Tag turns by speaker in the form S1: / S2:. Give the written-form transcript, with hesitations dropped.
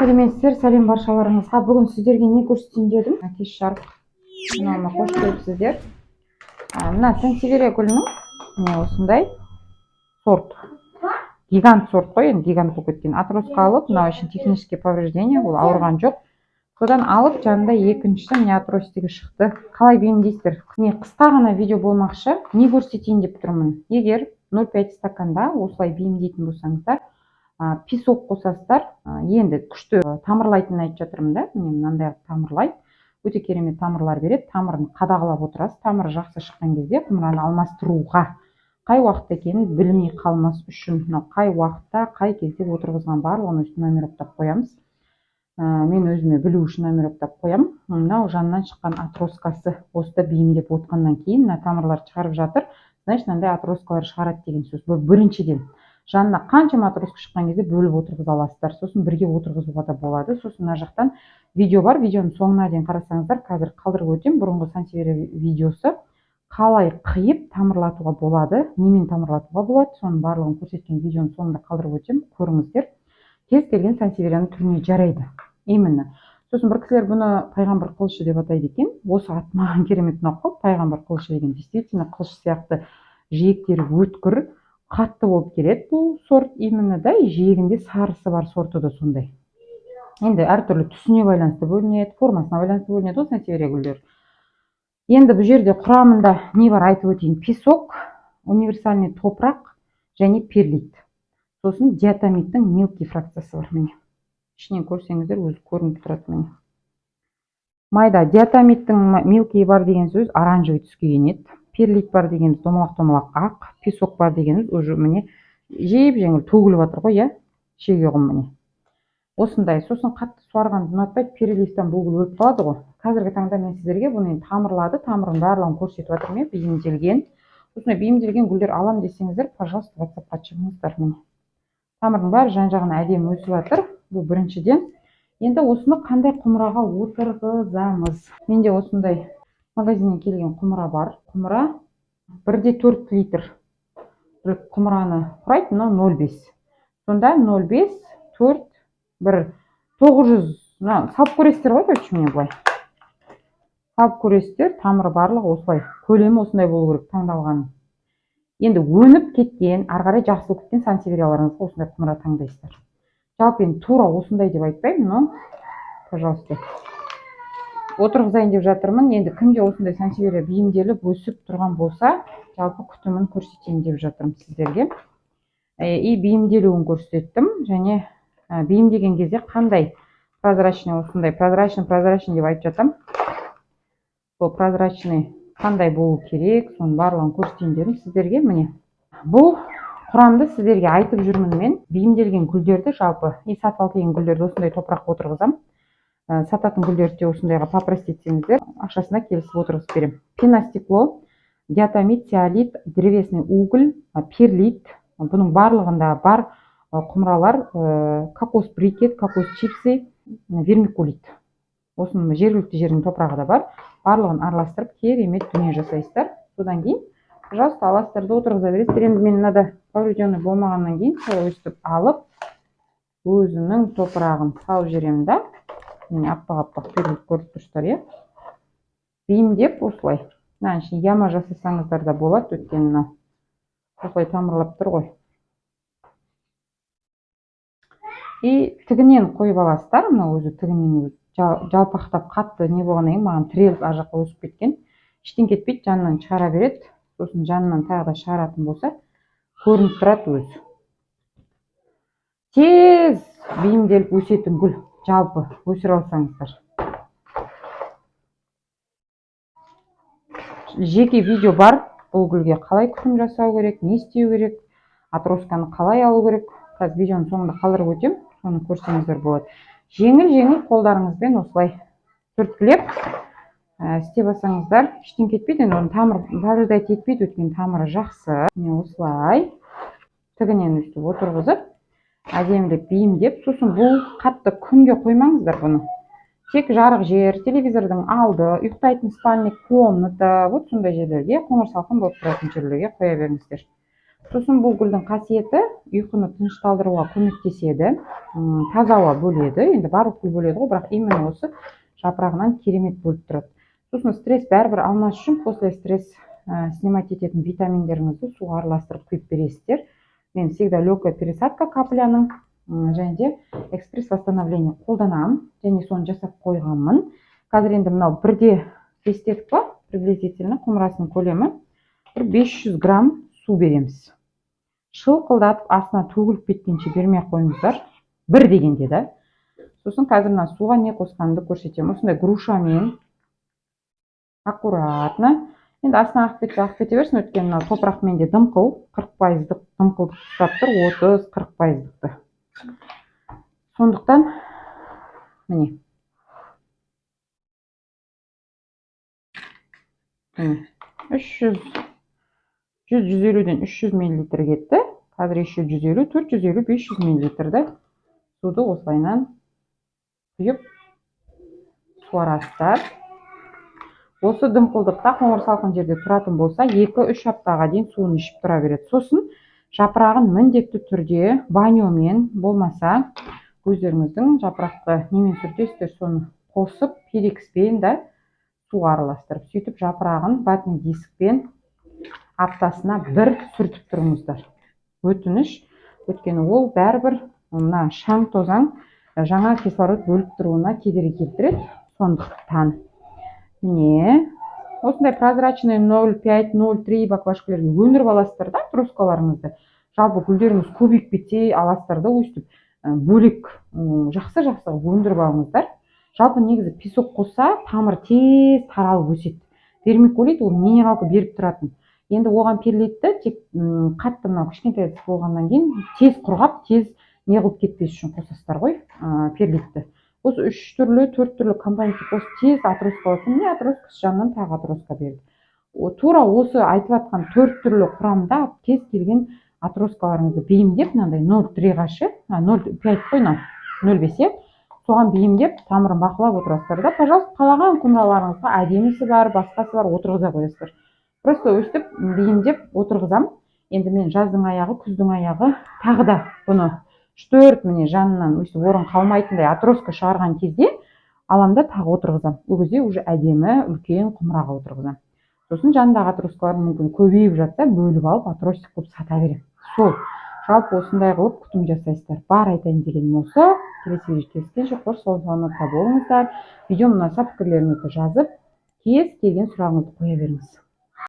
S1: Сәлеметсіздер, сәлем баршаларыңызға. Бүгін сіздерге не көрсетейін дедім. Кеш жарық каналыма қош келіпсіздер. Мына сансеверия гүлінің міне осындай сорт. Гигант сорт қой, енді гигант болып кеткен. Отростка алып, мынау үшін технический повреждение, ол ауырған жоқ. Содан алып, жанында екіншісі міне отростигі шықты. Қалай бейімдейсіздер? Міне қысқа ғана видео болмақшы. Не көрсетейін деп тұрмын. Егер 0,5 стаканда осылай бейімдейтін болсаңыздар, песок қосасыздар, енді күшті тамырлайтынын айтып жатырмын да. Міне мынандай тамырлайды. Өте керемет тамырлар береді. Тамырын қадағалап отырасыз. Тамыры жақсы шыққан кезде құмыраны алмастыруға қай уақытта екенін білмей қалмас үшін, қай уақытта, қай кезде отырғызған барлығын өстіп номероктап қоямыз. Мен өзіме білу үшін номероктап қоямын. Мынау жанынан шыққан отросткасы осыда бейімдеп отқаннан кейін мына тамырлар шығарып жатыр. Значит, мынандай отросткалар шығарады деген сөз. Бұл біріншіден. Жанына қаншама отростка шыққан кезде бөліп отырғыза аласыздар. Сосын бірге отырғызуға да болады. Сосын мына жақтан видео бар. Видеоның соңына дейін қарасаңыздар, қазір қалдырып өтем. Бұрынғы сансеверия видеосы қалай қиып тамырлатуға болады, немен тамырлатуға болады, соның барлығын көрсеткен видеоның соңында қалдырып өтем. Көріңіздер. Кез келген сансеверияның түріне жарайды. Именно. Сосын бір кісілер бұны пайғамбар қылышы деп атайды екен. Осы ат маған керемет ұнап қалды. Пайғамбар қылышы деген действительно қылыш сияқты жиектері өткір, қатты болып келеді бұл сорт. Именно да, жиегінде сарысы бар сорты да сондай. Енді әртүрлі түсіне байланысты бөлінеді, формасына байланысты бөлінеді ол сансеверия гүлдер. Енді бұл жерде құрамында не бар айтып өтейін. Песок, универсальный топырақ және перлит. Сосын диатомиттің мелкий фракциясы бар міне. Ішінен көрсеңіздер өзі көрініп тұрады міне. Майда диатомиттің мелкий бар деген сөз оранжевый түске енеді. Перлит бар дегеніміз домалақ-домалақ ақ, песок бар дегеніміз уже міне жеп-жеңіл төгіліп жатыр ғой, шеге құм міне. Осындай. Сосын қатты суарғанды ұнатпайды, перлиттен бұл гүл өліп қалады ғой. Қазіргі таңда мен сіздерге бұны тамырлады, тамырын барлығын көрсетіп жатырмын, бейімделген. Осындай бейімделген гүлдер алам десеңіздер, пожалуйста, WhatsApp-қа шығыңыздар міне. Тамырдың бәрі жан-жағына әдемі өсіп жатыр. Бұл біріншіден. Енді осыны қандай құмыраға отырғызамыз? Менде осындай магазиннен келген құмыра бар. Құмыра 1,4 литр құмыраны құрайды, мынау 0,5. Сонда 0,5, 4, 1, 900. Салып көресіздер ғой, короче, міне былай. Салып көресіздер, тамыры барлығы осылай. Көлемі осындай болу керек таңдалғаны. Енді өніп кеткен, арғарай жақсы болып кеткен сансеверияларыңызға осындай құмыра таңдайсыздар. Жалпы енді тура осындай деп айтпаймын, но, пожалуйста, отырғызайын деп жатырмын. Енді кімде осындай сансеверия бейімделіп өсіп тұрған болса, жалпы күтімін көрсетейін деп жатырмын сіздерге. И бейімделуін көрсеттім, және бейімдеген кезде қандай прозрачный, осындай прозрачный деп айтып жатам. Бұл прозрачный қандай болу керек, соның барлығын көрсетейін дедім сіздерге. Міне бұл құрамды сіздерге айтып жүрмін мен. Бейімделген гүлдерді жалпы, сатып алып келген гүлдерді осындай топыраққа отырғызам. Сататын гүлдерді осындайға попросить етсеңіздер, ақшасына келісіп отырғызып берем. Пеностекло, диатомит, теолит, древесный уголь, перлит. Бұның барлығында бар құмыралар, кокос брикет, кокос чипсы, вермикулит. Осының жергілікті жердің топырағы да бар. Барлығын араластырып керемет дүние жасайсыздар. Содан кейін, пожалуйста, аластарды отырғыза бересіздер. Енді мен мынада поврежденный болмағаннан кейін өстіп алып, өзінің топырағын салып жіберемін да. Мен аппақ-аппақ перлит көріп тұрсыздар, бейімдеп осылай. Мына ішіне яма жасасаңыздар да болады, өйткені мынау осылай тамырлап тұр ғой. И тігінен қойып аласыздар, мынау өзі тігінен жалпақтап қатты не болғаннан кейін маған тіреліп ар жаққа өсіп кеткен. Іштен кетпейді, жанынан шығара береді. Сосын жанынан тағы да шығаратын болса, көрініп тұрады өзі. Тез бейімделіп өсетін гүл, жалпы өсіре алсаңыздар. Жеке видео бар, бұл гүлге қалай күтім жасау керек, не істеу керек, отростканы қалай алу керек. Қазір видеоның соңында қалдырып өтем, соны көрсеңіздер болады. Жеңіл қолдарыңызбен осылай түрткілеп істеп алсаңыздар, іштен кетпейді. Оның тамыры повреждать етпейді, өйткені тамыры жақсы. Міне осылай тігінен өстіп отырғызып, әдемілеп бейімдеп, сосын бұл қатты күнге қоймаңыздар бұны. Тек жарық жер, телевизордың алды, ұйықтайтын спальник комната, вот сондай жерлерге, қоңыр салқын болып тұратын жерлерге қоя беріңіздер. Сосын бұл гүлдің қасиеті ұйқыны тынышталдыруға көмектеседі, таза ауа бөледі. Енді барлық гүл бөледі ғой, бірақ именно осы жапырағынан керемет бөліп тұрады. Сосын стресс бәрібір алмас үшін после стресс снимать ететін витаминдеріңізді суға араластырып құйып бересіздер. Мен всегда легкая пересадка капляның және де экспресс восстановление қолданамын, және соны жасап қойғанмын. Қазір енді мынау бірде естедік па, приблизительно құмырасының көлемі 500 грамм су береміз. Шылқылдатып астына төгіліп кеткенше бермей қойыңыздар. Бір дегенде да. Сосын қазір мына суға не қосқанымды көрсетемін. Осындай грушамен аккуратно. Енді астына ағып кете берсін, өйткені мына топырақмен де дымқыл, 40% дымқылдық ұстап тұр, 30-40%. Сондықтан міне 100-150-ден 300 мл кетті. Қазір еще 150, 450, 500 мл суды осылайынан құйып суарасыздар. Осы дымқылдықта қоңыр салқын жерде тұратын болса, 2-3 аптаға дейін суын ішіп тұра береді. Сосын жапырағын міндетті түрде баньомен болмаса, өздеріңіздің жапырақты немен сүртесіздер, соны қосып пирекспен да суға араластырып, сөйтіп жапырағын ватный дискпен аптасына 1 сүртіп тұрыңыздар. Өтініш, өйткені ол бәрібір мына шаң тозаң жаңа кислород бөліп тұруына кедергі келтіреді. Сондықтан міне осындай прозрачный 0,5-0,3 баклажкалерге өндіріп аласыздар да трускаларыңызды. Жалпы гүлдеріңіз көбейіп кетсе, аласыздар да өстіп бөлек жақсы өндіріп алыңыздар. Жалпы негізі песок қосса, тамыр тез таралып өседі. Вермикулит ол минералды беріп тұратын. Енді оған перлитті тек қатты мынау кішкентай болғаннан кейін тез құрғап, тез неғылып кетпес үшін қосасыздар ғой перлитті. Осы 3-4 түрлі компонентті қосып тез атроска алсын, не атроскасы жанынан тағы атроска берді. Тура осы айтып жатқан 4 түрлі құрамда кез келген атроскаларыңызды бейімдеп, мынандай 0,3 ғашы, 0,5 қойна, 0,5 соған бейімдеп, тамырын бақылап отырасыздар да, пожалуйста, қалаған құмыраларыңызға әдемісі бар, басқасы бар отырғыза қоясыздар. Просто өстіп бейімдеп отырғызам. Енді мен жаздың аяғы, күздің аяғы тағы да бұны 4 міне жанынан өстіп орын қалмайтындай атроска шығарған кезде аламда тағы отырғызам. Ол кезде уже әдемі үлкен құмыраға отырғызам. Сосын жанындағы атроскалар мүмкін көбейіп жатса, бөліп алып атросик қылып сата берем. Сол. Жалпы осындай қылып күтім жасайсыздар. Бар айтайын дегенім осы. Келесі видеода кездескенше қош саламатта болыңыздар. Видеома ұнаса пікірлеріңізді жазып, кез келген сұрағыңызды қоя беріңіз.